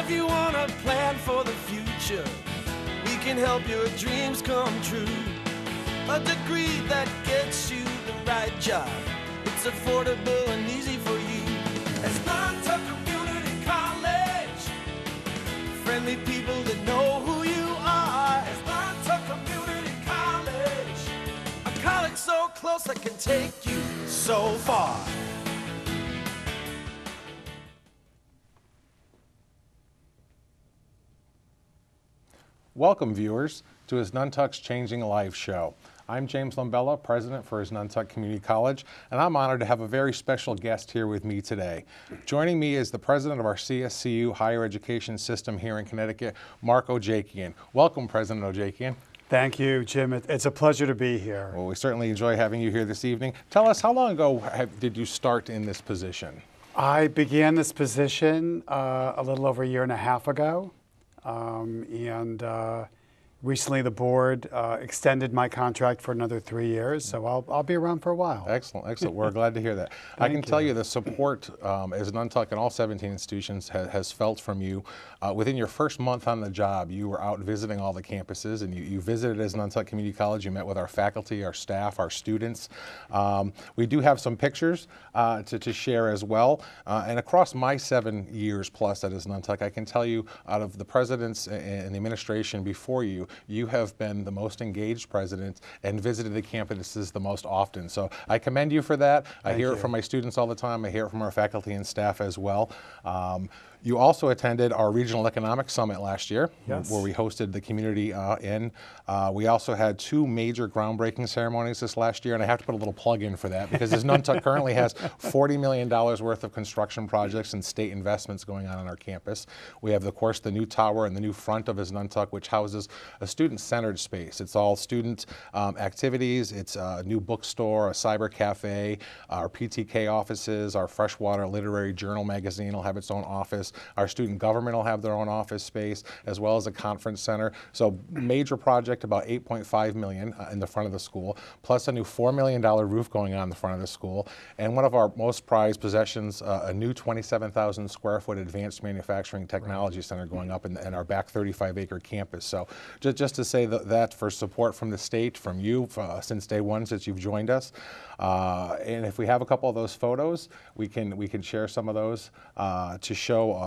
if you want a plan for the future, we can help your dreams come true. A degree that gets you the right job. It's affordable and easy for you. Asnuntuck Community College. Friendly people that know who you are. Asnuntuck Community College. A college so close I can take you so far. Welcome, viewers, to Asnuntuck's Changing Lives show. I'm James Lombella, president for Asnuntuck Community College, and I'm honored to have a very special guest here with me today. Joining me is the president of our CSCU higher education system here in Connecticut, Mark Ojakian. Welcome, President Ojakian. Thank you, Jim. It's a pleasure to be here. Well, we certainly enjoy having you here this evening. Tell us, how long ago did you start in this position? I began this position a little over a year and a half ago. Recently the board extended my contract for another 3 years, so I'll be around for a while. Excellent, excellent. We're glad to hear that. I can tell you the support Asnuntuck and all 17 institutions has felt from you. Within your first month on the job, you were out visiting all the campuses, and you visited Asnuntuck Community College. You met with our faculty, our staff, our students. We do have some pictures to share as well. And across my 7 years plus at Asnuntuck, I can tell you, out of the presidents and the administration before you, you have been the most engaged president and visited the campuses the most often. So I commend you for that. I hear it from my students all the time. I hear it from our faculty and staff as well. You also attended our Regional Economic Summit last year, yes, where we hosted the community in. We also had 2 major groundbreaking ceremonies this last year, and I have to put a little plug in for that because Asnuntuck currently has $40 million worth of construction projects and state investments going on our campus. We have, of course, the new tower and the new front of Asnuntuck, which houses a student-centered space. It's all student activities. It's a new bookstore, a cyber cafe, our PTK offices, our Freshwater Literary Journal magazine will have its own office. Our student government will have their own office space, as well as a conference center. So major project, about $8.5 million in the front of the school, plus a new $4 million roof going on in the front of the school. And one of our most prized possessions, a new 27,000 square foot advanced manufacturing technology center going up in our back 35-acre campus. So just to say that for support from the state, from you, since day one, since you've joined us. And if we have a couple of those photos, we can share some of those to show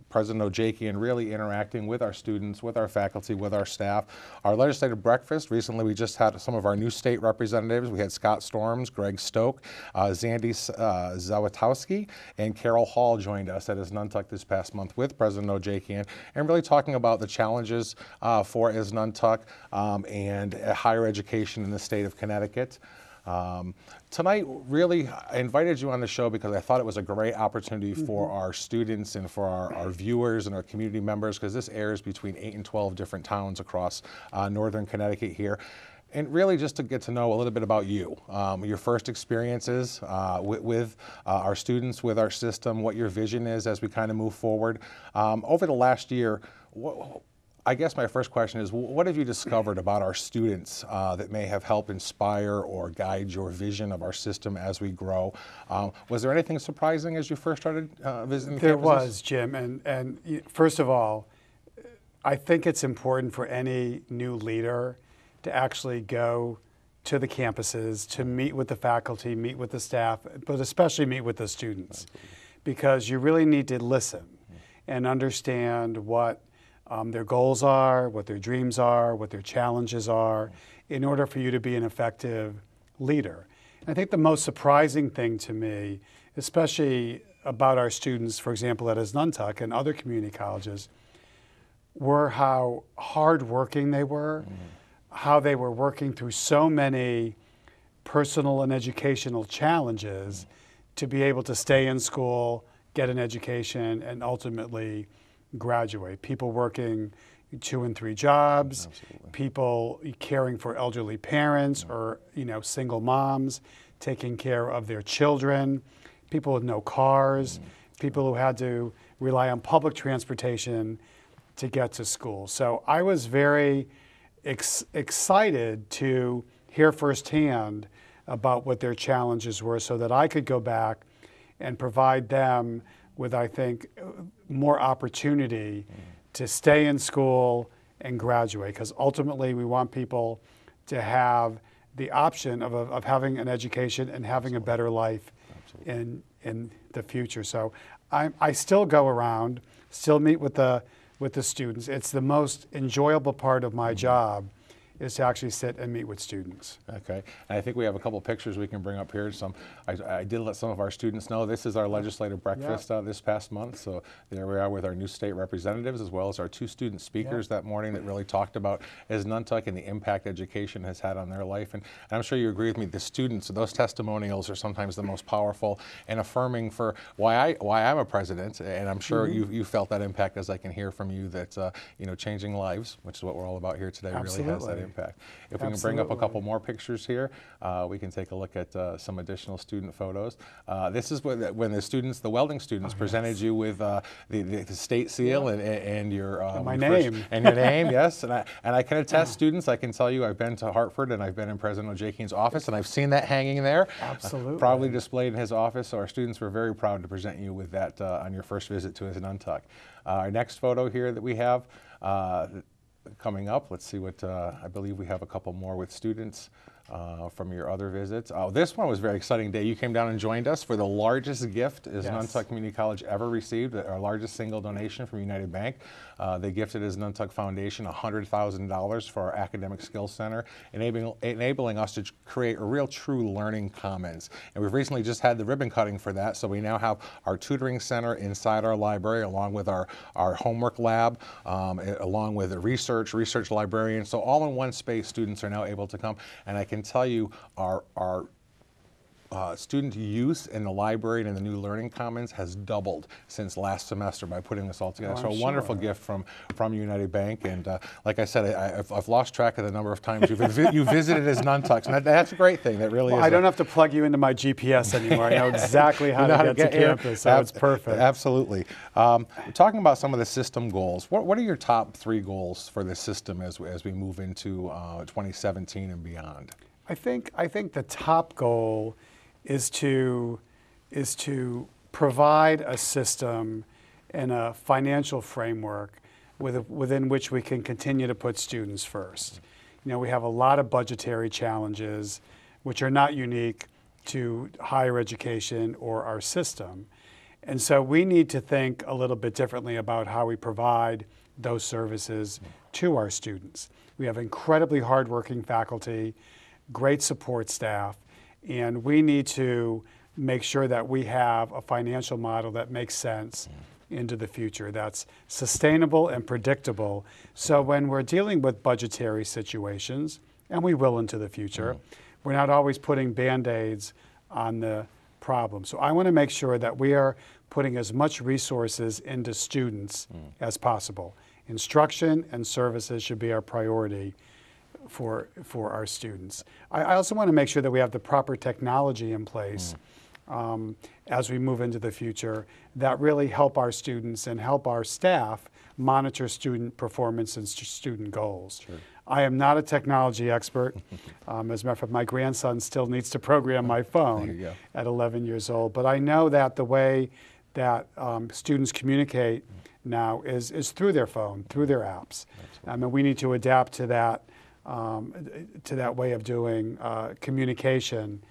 President Ojakian really interacting with our students, with our faculty, with our staff. Our legislative breakfast, recently we just had some of our new state representatives. We had Scott Storms, Greg Stoke, Zandy Zawatowski, and Carol Hall joined us at Asnuntuck this past month with President Ojakian, and really talking about the challenges for Asnuntuck and higher education in the state of Connecticut. Tonight, really, I invited you on the show because I thought it was a great opportunity for our students and for our viewers and our community members, because this airs between 8 and 12 different towns across northern Connecticut here. And really just to get to know a little bit about you, your first experiences with our students, with our system, what your vision is as we kind of move forward. Over the last year, I guess my first question is, what have you discovered about our students that may have helped inspire or guide your vision of our system as we grow? Was there anything surprising as you first started visiting the campuses? There was, Jim, and first of all, I think it's important for any new leader to actually go to the campuses, to meet with the faculty, meet with the staff, but especially meet with the students, because you really need to listen and understand what their goals are, what their dreams are, what their challenges are, in order for you to be an effective leader. And I think the most surprising thing to me, especially about our students, for example, at Asnuntuck and other community colleges, were how hardworking they were, how they were working through so many personal and educational challenges to be able to stay in school, get an education, and ultimately graduate. People working 2 and 3 jobs, people caring for elderly parents or single moms, taking care of their children, people with no cars, people who had to rely on public transportation to get to school. So I was very excited to hear firsthand about what their challenges were so that I could go back and provide them with I think, more opportunity to stay in school and graduate, because ultimately we want people to have the option of having an education and having a better life in the future. So I still go around, still meet with the students. It's the most enjoyable part of my job, is to actually sit and meet with students. Okay, and I think we have a couple pictures we can bring up here. I did let some of our students know this is our legislative breakfast this past month. So there we are with our new state representatives, as well as our 2 student speakers that morning that really talked about Asnuntuck and the impact education has had on their life. And I'm sure you agree with me, the students, those testimonials are sometimes the most powerful and affirming for why I'm a president. And I'm sure you felt that impact, as I can hear from you, that you know, changing lives, which is what we're all about here today, really has that impact. If we can bring up a couple more pictures here, we can take a look at some additional student photos. This is when the welding students presented you with the state seal and your my name and your name, yes. And I can attest, students, I can tell you, I've been to Hartford and I've been in President Ojakian's office, and I've seen that hanging there. Absolutely. Proudly displayed in his office. So our students were very proud to present you with that on your first visit to Asnuntuck. Our next photo here that we have coming up, let's see what, I believe we have a couple more with students from your other visits. Oh, this one was a very exciting day. You came down and joined us for the largest gift Asnuntuck Community College ever received, our largest single donation from United Bank. They gifted Asnuntuck Foundation $100,000 for our Academic Skills Center, enabling us to create a real true learning commons. And we've recently just had the ribbon cutting for that, so we now have our tutoring center inside our library, along with our homework lab, along with a research librarian. So all in one space, students are now able to come, and I can tell you our student use in the library and in the new learning commons has doubled since last semester by putting this all together. So a wonderful gift from United Bank. And like I said, I've lost track of the number of times you visited Asnuntuck, and that's a great thing. That really is. I don't have to plug you into my GPS anymore. I know exactly how to get to campus, so it's perfect. Absolutely. Talking about some of the system goals, what are your top 3 goals for the system as we move into 2017 and beyond? I think the top goal is to provide a system and a financial framework within which we can continue to put students first. You know, we have a lot of budgetary challenges which are not unique to higher education or our system. And so we need to think a little bit differently about how we provide those services to our students. We have incredibly hardworking faculty, great support staff, and we need to make sure that we have a financial model that makes sense into the future, that's sustainable and predictable. So when we're dealing with budgetary situations, and we will into the future, we're not always putting Band-Aids on the problem. So I want to make sure that we are putting as much resources into students as possible. Instruction and services should be our priority for our students. I also want to make sure that we have the proper technology in place as we move into the future that really help our students and help our staff monitor student performance and student goals. Sure. I am not a technology expert. As a matter of fact, my grandson still needs to program my phone at 11 years old. But I know that the way that students communicate now is through their phone, through their apps. And we need to adapt to that way of doing communication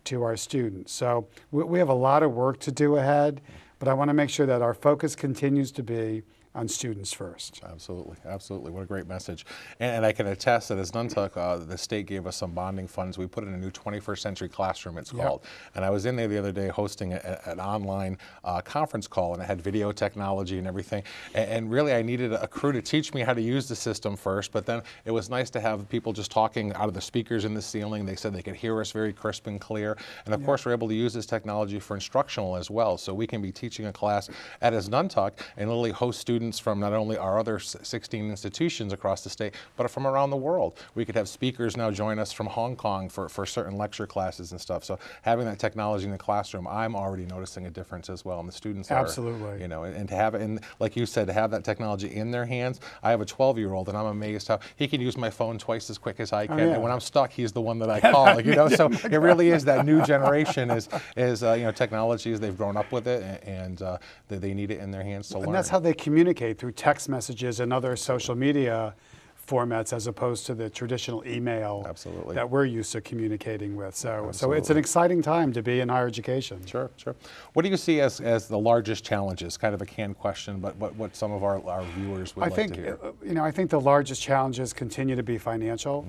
to our students. So we have a lot of work to do ahead, but I want to make sure that our focus continues to be on students first. Absolutely, absolutely. What a great message. And I can attest that as Asnuntuck, the state gave us some bonding funds. We put in a new 21st century classroom, it's called. And I was in there the other day hosting an online conference call, and it had video technology and everything. And really I needed a crew to teach me how to use the system first, but then it was nice to have people just talking out of the speakers in the ceiling. They said they could hear us very crisp and clear. And of course we're able to use this technology for instructional as well. So we can be teaching a class at Asnuntuck and literally host students students from not only our other 16 institutions across the state, but from around the world. We could have speakers now join us from Hong Kong for certain lecture classes and stuff. So having that technology in the classroom, I'm already noticing a difference as well, and the students are. Absolutely. You know, and to have it, and like you said, to have that technology in their hands. I have a 12-year-old, and I'm amazed how he can use my phone twice as quick as I can. And when I'm stuck, he's the one that I call. You know, so it really is that new generation is you know, technologies, they've grown up with it, and they need it in their hands to learn. And that's how they communicate, through text messages and other social media formats, as opposed to the traditional email that we're used to communicating with. So it's an exciting time to be in higher education. Sure, sure. What do you see as the largest challenges? Kind of a canned question, but what some of our viewers would like to hear. You know, I think the largest challenges continue to be financial,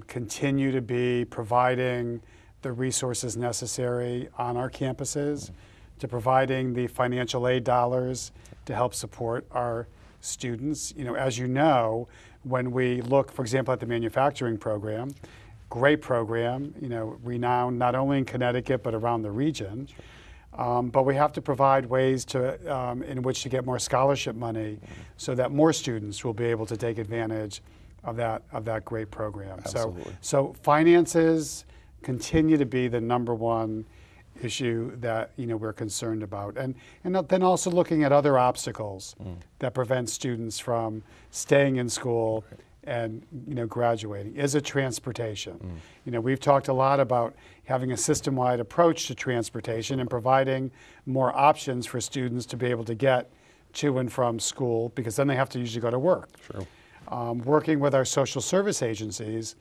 continue to be providing the resources necessary on our campuses, to providing the financial aid dollars to help support our students. You know, as you know, when we look, for example, at the manufacturing program, great program, you know, renowned not only in Connecticut but around the region. But we have to provide ways to, in which to get more scholarship money, so that more students will be able to take advantage of that great program. So finances continue to be the #1 issue that, you know, we're concerned about, and then also looking at other obstacles that prevent students from staying in school and, you know, graduating. Is it transportation? You know, we've talked a lot about having a system-wide approach to transportation and providing more options for students to be able to get to and from school, because then they have to usually go to work. Sure. Working with our social service agencies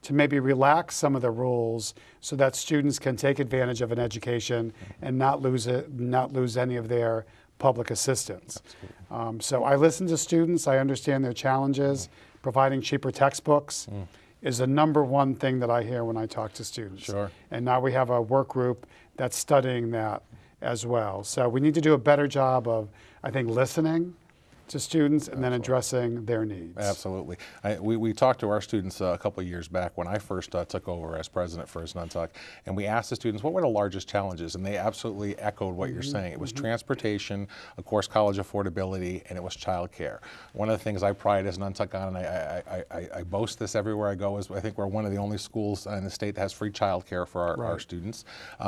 to maybe relax some of the rules so that students can take advantage of an education and not lose any of their public assistance. So I listen to students, I understand their challenges. Providing cheaper textbooks is the #1 thing that I hear when I talk to students. Sure. And now we have a work group that's studying that as well. So we need to do a better job of, I think, listening to students and then addressing their needs. Absolutely. We talked to our students a couple of years back when I first took over as president for Asnuntuck, and we asked the students what were the largest challenges, and they absolutely echoed what you're saying. It was transportation, of course, college affordability, and it was childcare. One of the things I pride Asnuntuck on, and I boast this everywhere I go, is I think we're one of the only schools in the state that has free childcare for our students,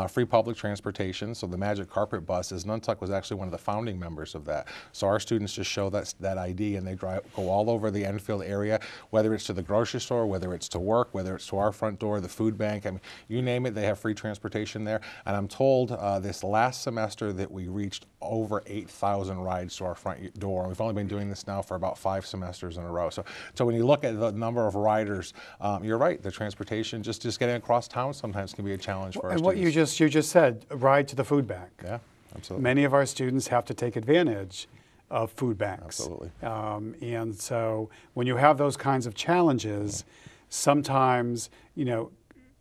free public transportation. So the Magic Carpet Bus, Asnuntuck was actually one of the founding members of that. So our students just show that ID, and they go all over the Enfield area, whether it's to the grocery store, whether it's to work, whether it's to our front door, the food bank. I mean, you name it, they have free transportation there. And I'm told this last semester that we reached over 8,000 rides to our front door. We've only been doing this now for about 5 semesters in a row. So when you look at the number of riders, you're right. The transportation, just getting across town sometimes can be a challenge for our students. And what you just said, a ride to the food bank. Yeah, absolutely. Many of our students have to take advantage of food banks. Absolutely. And so when you have those kinds of challenges, sometimes, you know,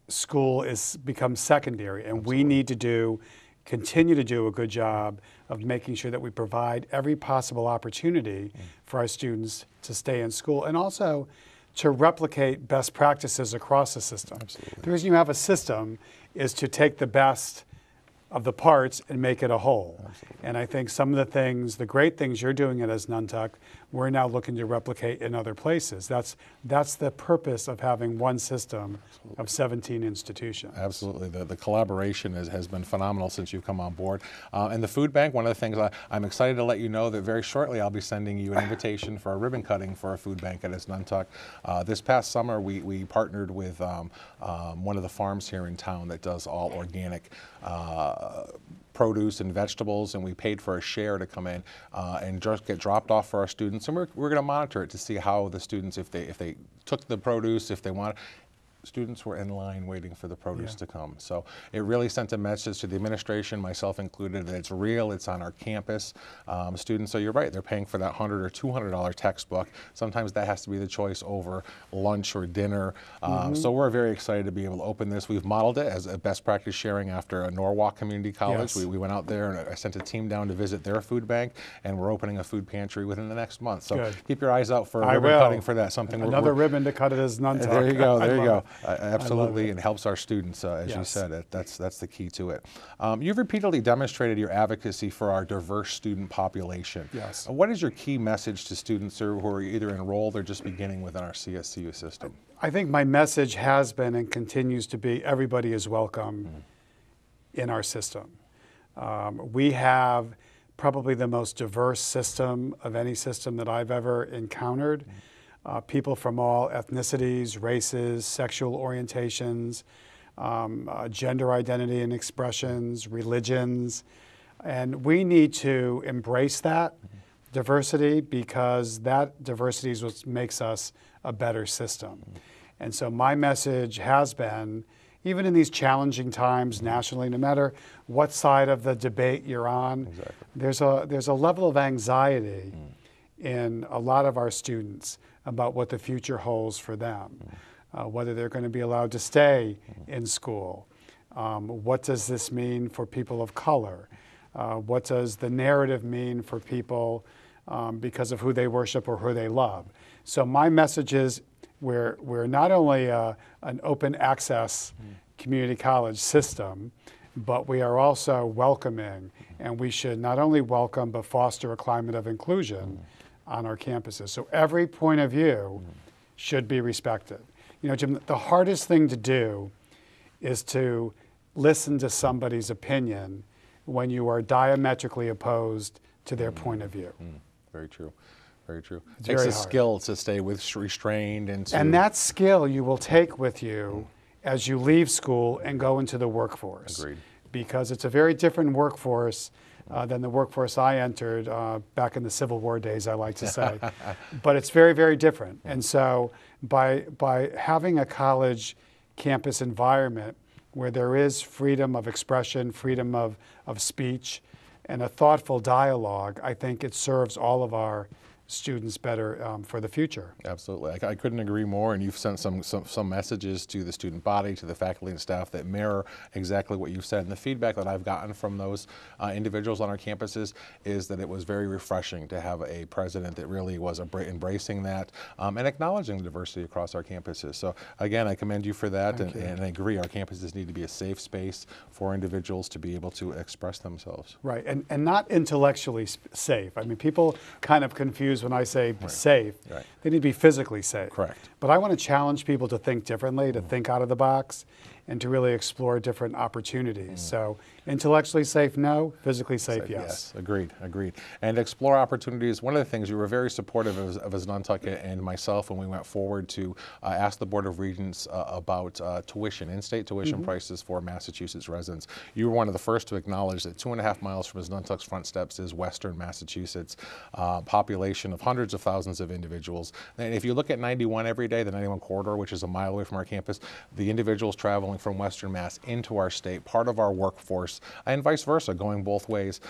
school becomes secondary, and we need to continue to do a good job of making sure that we provide every possible opportunity for our students to stay in school, and also to replicate best practices across the system. Absolutely. The reason you have a system is to take the best of the parts and make it a whole. Absolutely. And I think some of the great things you're doing at Asnuntuck, we're now looking to replicate in other places. That's the purpose of having one system of 17 institutions. Absolutely. The collaboration has been phenomenal since you've come on board. And the food bank, one of the things I'm excited to let you know that very shortly I'll be sending you an invitation for a ribbon cutting for a food bank at Asnuntuck. This past summer we partnered with one of the farms here in town that does all organic produce and vegetables, and we paid for a share to come in and just get dropped off for our students, and we're going to monitor it to see how the students, if they took the produce, if they want. Students were in line waiting for the produce to come. So it really sent a message to the administration, myself included, that it's real, it's on our campus. Students, so you're right, they're paying for that $100 or $200 textbook. Sometimes that has to be the choice over lunch or dinner. So we're very excited to be able to open this. We've modeled it as a best practice sharing after a Norwalk Community College. We went out there and I sent a team down to visit their food bank, and we're opening a food pantry within the next month. So keep your eyes out for a ribbon cutting for that. Another ribbon to cut at Asnuntuck. There you go, there you go. Absolutely, and helps our students, as you said. That's the key to it. You've repeatedly demonstrated your advocacy for our diverse student population. Yes. What is your key message to students who are either enrolled or just beginning within our CSCU system? I think my message has been and continues to be everybody is welcome in our system. We have probably the most diverse system of any system that I've ever encountered. People from all ethnicities, races, sexual orientations, gender identity and expressions, religions. And we need to embrace that diversity, because that diversity is what makes us a better system. And so my message has been, even in these challenging times nationally, no matter what side of the debate you're on, there's a level of anxiety in a lot of our students about what the future holds for them, whether they're going to be allowed to stay in school. What does this mean for people of color? What does the narrative mean for people because of who they worship or who they love? So my message is, we're not only an open access community college system, but we are also welcoming, and we should not only welcome but foster a climate of inclusion on our campuses. So every point of view should be respected. You know, Jim, the hardest thing to do is to listen to somebody's opinion when you are diametrically opposed to their point of view. Very true. Very true. It very takes a hard. skill to stay restrained and to... And that skill you will take with you as you leave school and go into the workforce. Agreed. Because it's a very different workforce than the workforce I entered back in the Civil War days, I like to say. But it's very, very different. And so by having a college campus environment where there is freedom of expression, freedom of speech, and a thoughtful dialogue, I think it serves all of our students better for the future. Absolutely. I couldn't agree more, and you've sent some messages to the student body, to the faculty and staff that mirror exactly what you've said. And the feedback that I've gotten from those individuals on our campuses is that it was very refreshing to have a president that really was embracing that and acknowledging the diversity across our campuses. So again, I commend you for that, and I agree, our campuses need to be a safe space for individuals to be able to express themselves. Right, and not intellectually safe. I mean, people kind of confuse when I say safe. Right. They need to be physically safe. Correct. But I want to challenge people to think differently, to think out of the box, and to really explore different opportunities. So intellectually safe, no. Physically safe, yes. Agreed, agreed. And explore opportunities. One of the things you were very supportive of Asnuntuck and myself when we went forward to ask the Board of Regents about tuition, in-state tuition prices for Massachusetts residents. You were one of the first to acknowledge that 2.5 miles from Asnuntuck's front steps is Western Massachusetts, population of hundreds of thousands of individuals. And if you look at 91 every day, the 91 corridor, which is a mile away from our campus, the individuals traveling from Western Mass into our state, part of our workforce, and vice versa, going both ways.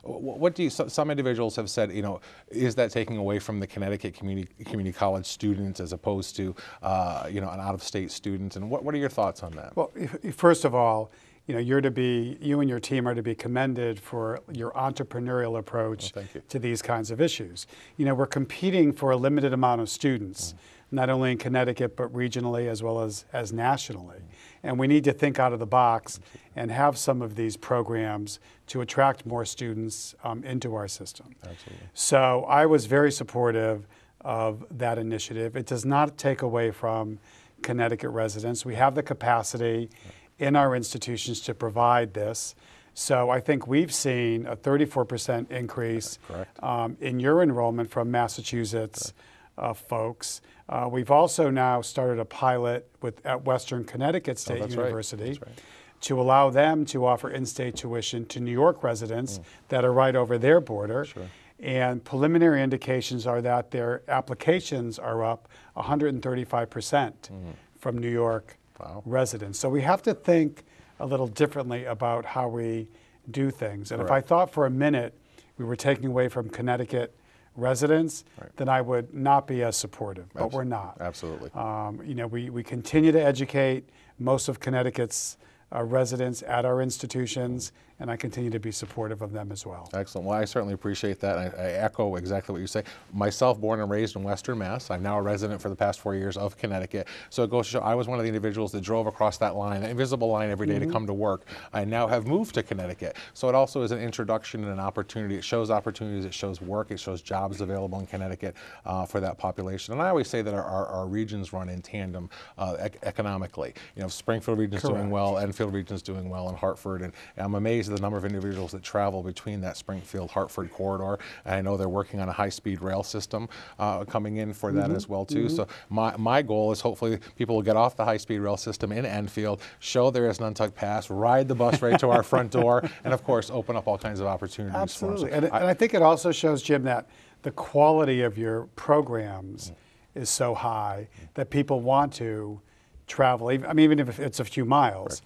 What do you? Some individuals have said, you know, is that taking away from the Connecticut community college students as opposed to, you know, an out-of-state student? And what are your thoughts on that? Well, first of all, you know, you and your team are to be commended for your entrepreneurial approach to these kinds of issues. You know, we're competing for a limited amount of students, not only in Connecticut, but regionally as well as nationally. And we need to think out of the box and have some of these programs to attract more students into our system. Absolutely. So I was very supportive of that initiative. It does not take away from Connecticut residents. We have the capacity in our institutions to provide this. So I think we've seen a 34% increase in your enrollment from Massachusetts folks. We've also now started a pilot at Western Connecticut State University to allow them to offer in-state tuition to New York residents that are right over their border. And preliminary indications are that their applications are up 135% from New York residents. So we have to think a little differently about how we do things. And if I thought for a minute we were taking away from Connecticut residents, then I would not be as supportive, but we're not. Absolutely. You know, we continue to educate most of Connecticut's residents at our institutions, and I continue to be supportive of them as well. Excellent. Well, I certainly appreciate that. I echo exactly what you say. Myself, born and raised in Western Mass. I'm now a resident for the past 4 years of Connecticut. So it goes to show I was one of the individuals that drove across that line, that invisible line every day to come to work. I now have moved to Connecticut. So it also is an introduction and an opportunity. It shows opportunities, it shows work, it shows jobs available in Connecticut for that population. And I always say that our regions run in tandem economically. You know, Springfield region is doing well, Enfield region is doing well, and Hartford. And I'm amazed at the number of individuals that travel between that Springfield-Hartford corridor. And I know they're working on a high-speed rail system coming in for that as well too. So my goal is hopefully people will get off the high-speed rail system in Enfield, show their Asnuntuck Pass, ride the bus right to our front door, and of course open up all kinds of opportunities. Absolutely. For them. And I think it also shows, Jim, that the quality of your programs is so high that people want to travel, even if it's a few miles.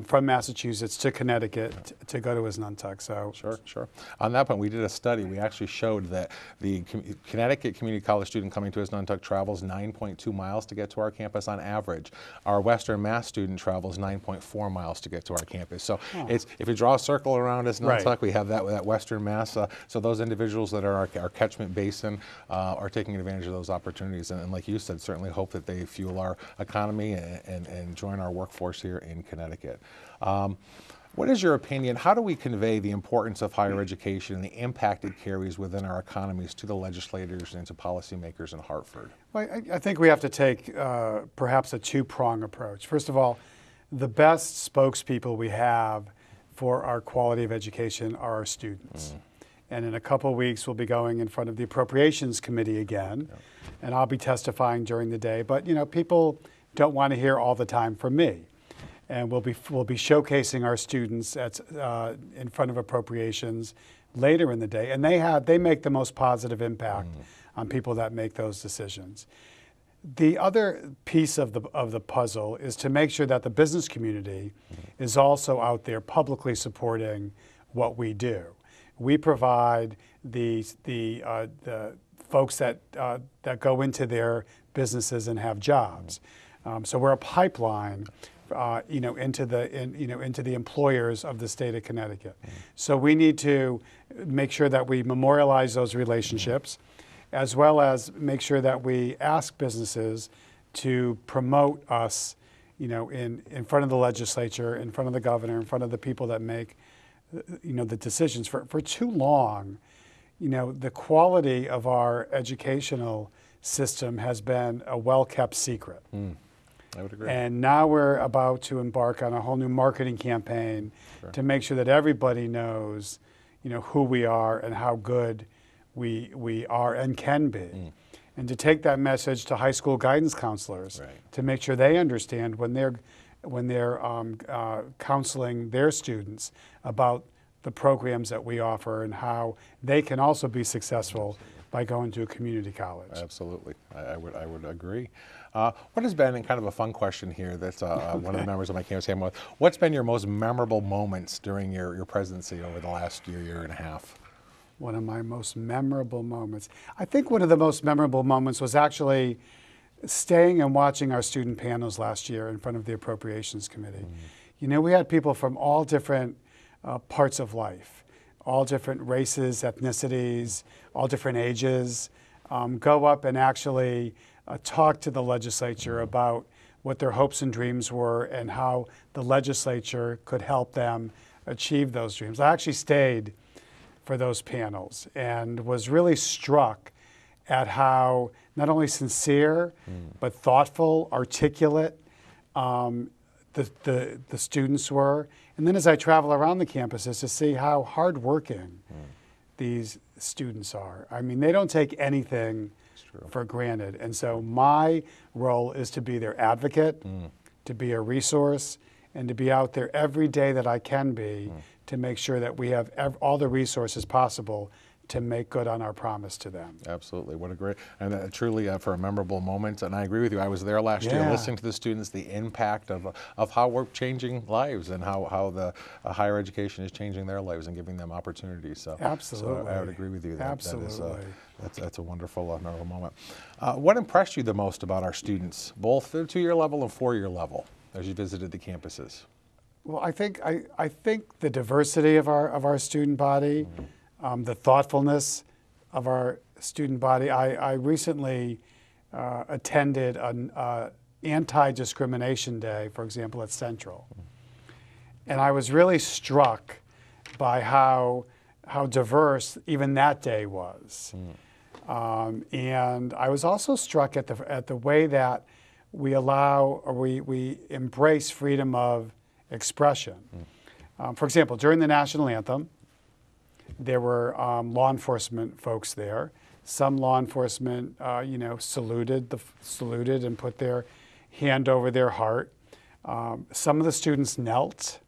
From Massachusetts to Connecticut to go to Asnuntuck. So Sure. On that point, we did a study. We actually showed that the Connecticut community college student coming to Asnuntuck travels 9.2 miles to get to our campus on average. Our Western Mass student travels 9.4 miles to get to our campus. So it's, if you draw a circle around Asnuntuck, we have that Western Mass. So those individuals that are our catchment basin are taking advantage of those opportunities. And like you said, certainly hope that they fuel our economy and join our workforce here in Connecticut. What is your opinion? How do we convey the importance of higher education and the impact it carries within our economies to the legislators and to policymakers in Hartford? Well, I think we have to take perhaps a two-prong approach. First of all, the best spokespeople we have for our quality of education are our students. And in a couple of weeks, we'll be going in front of the Appropriations Committee again, and I'll be testifying during the day. But you know, people don't want to hear all the time from me. And we'll be showcasing our students in front of appropriations later in the day, and they make the most positive impact on people that make those decisions. The other piece of the puzzle is to make sure that the business community is also out there publicly supporting what we do. We provide the folks that go into their businesses and have jobs. So we're a pipeline. Into the employers of the state of Connecticut. So we need to make sure that we memorialize those relationships, as well as make sure that we ask businesses to promote us, in front of the legislature, in front of the governor, in front of the people that make, the decisions. For too long, the quality of our educational system has been a well-kept secret. I would agree. And now we're about to embark on a whole new marketing campaign to make sure that everybody knows, who we are and how good we are and can be. And to take that message to high school guidance counselors to make sure they understand when they're counseling their students about the programs that we offer and how they can also be successful by going to a community college. Absolutely, I would agree. What has been, and kind of a fun question here, that's one of the members of my campus came with, what's been your most memorable moments during your presidency over the last year and a half? One of my most memorable moments. I think one of the most memorable moments was actually staying and watching our student panels last year in front of the Appropriations Committee. We had people from all different parts of life, all different races, ethnicities, all different ages, go up and actually talk to the legislature about what their hopes and dreams were and how the legislature could help them achieve those dreams. I actually stayed for those panels and was really struck at how not only sincere but thoughtful, articulate the students were. And then as I travel around the campuses to see how hardworking these students are. I mean, they don't take anything for granted. And so my role is to be their advocate, to be a resource, and to be out there every day that I can be to make sure that we have all the resources possible to make good on our promise to them. Absolutely, what a great, and truly for a memorable moment, and I agree with you, I was there last year listening to the students, the impact of how we're changing lives and how the higher education is changing their lives and giving them opportunities. So, absolutely. So I would agree with you. Absolutely. That's a wonderful, memorable moment. What impressed you the most about our students, both the 2-year level and 4-year level, as you visited the campuses? Well, I think the diversity of our student body, the thoughtfulness of our student body. I recently attended an anti-discrimination day, for example, at Central, and I was really struck by how diverse even that day was. And I was also struck at the way that we allow, or we embrace freedom of expression. For example, during the national anthem, there were law enforcement folks there. Some law enforcement, saluted and put their hand over their heart. Some of the students knelt.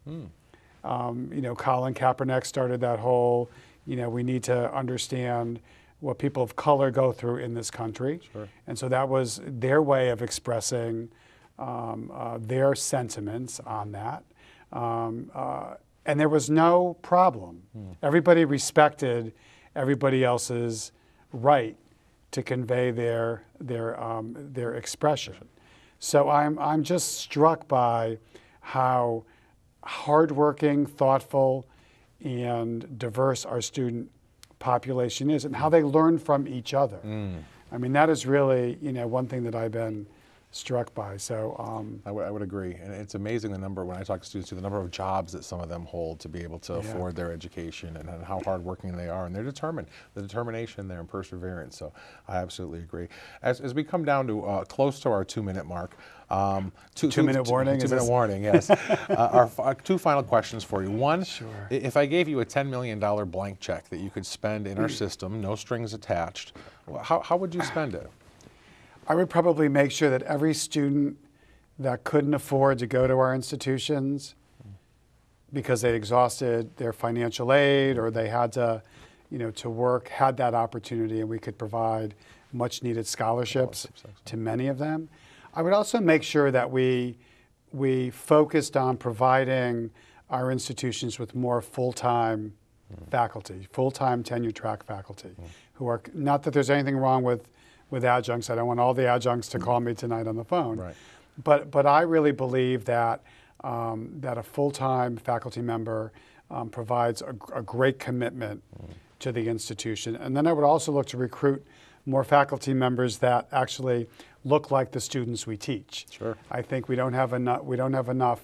Colin Kaepernick started that whole, we need to understand what people of color go through in this country. Sure. And so that was their way of expressing their sentiments on that. And there was no problem. Everybody respected everybody else's right to convey their expression. So I'm just struck by how hardworking, thoughtful, and diverse our student population is, and how they learn from each other. I mean, that is really one thing that I've been struck by. So I would agree, and it's amazing the number, when I talk to students, the number of jobs that some of them hold to be able to afford their education, and how hardworking they are, and they're determined, the determination there and perseverance. So I absolutely agree. As we come down to close to our 2-minute mark, two-minute warning. 2-minute warning, yes. Our 2 final questions for you. One, Sure. If I gave you a $10 million blank check that you could spend in our system, no strings attached, how would you spend it? I would probably make sure that every student that couldn't afford to go to our institutions because they exhausted their financial aid or they had to, to work, had that opportunity, and we could provide much needed scholarships to many of them. I would also make sure that we focused on providing our institutions with more full-time faculty, full-time tenure-track faculty, who are, not that there's anything wrong with adjuncts. I don't want all the adjuncts to call me tonight on the phone. Right. But I really believe that that a full-time faculty member provides a great commitment to the institution. And then I would also look to recruit more faculty members that actually look like the students we teach. Sure. I think we don't have enough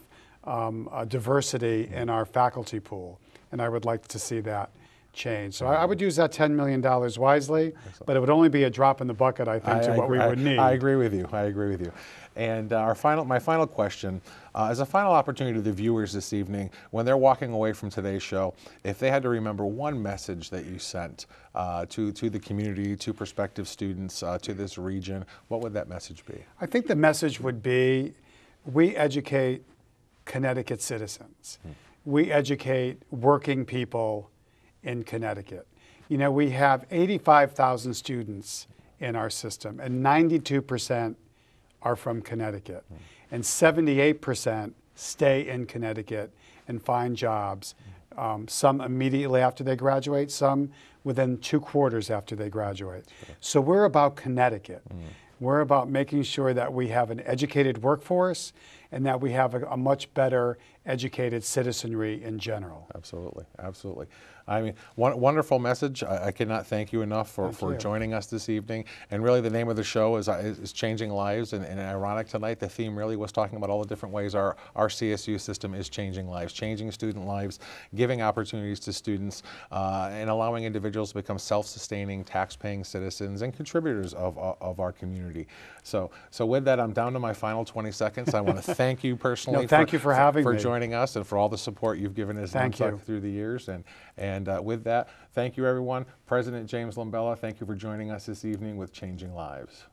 diversity in our faculty pool, and I would like to see that change. So I would use that $10 million wisely, but it would only be a drop in the bucket, I think, to what we would need. I agree with you. I agree with you. And my final question, as a final opportunity to the viewers this evening, when they're walking away from today's show, if they had to remember one message that you sent to the community, to prospective students, to this region, what would that message be? I think the message would be, we educate Connecticut citizens. We educate working people in Connecticut. We have 85,000 students in our system, and 92% are from Connecticut. And 78% stay in Connecticut and find jobs, some immediately after they graduate, some within 2 quarters after they graduate. So we're about Connecticut. We're about making sure that we have an educated workforce and that we have a much better educated citizenry in general. Absolutely, absolutely. I mean, wonderful message. I cannot thank you enough for joining us this evening. And really, the name of the show is Changing Lives. And ironic tonight, the theme really was talking about all the different ways our CSU system is changing lives, changing student lives, giving opportunities to students, and allowing individuals to become self-sustaining, tax-paying citizens and contributors of our community. So with that, I'm down to my final 20 seconds. I want to thank you personally. Thank you for having me. For joining us and for all the support you've given us through the years. And with that, thank you, everyone. President James Lombella, thank you for joining us this evening with Changing Lives.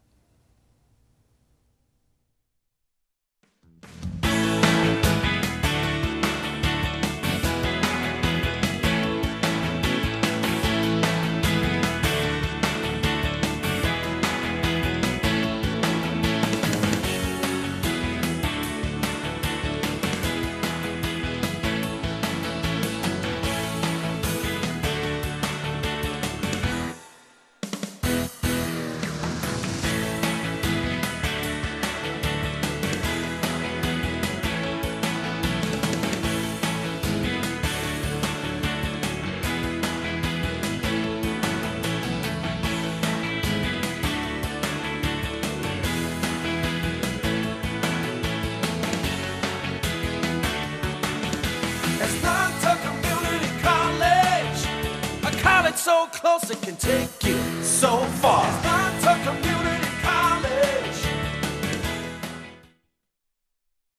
so close it can take you so far. Asnuntuck Community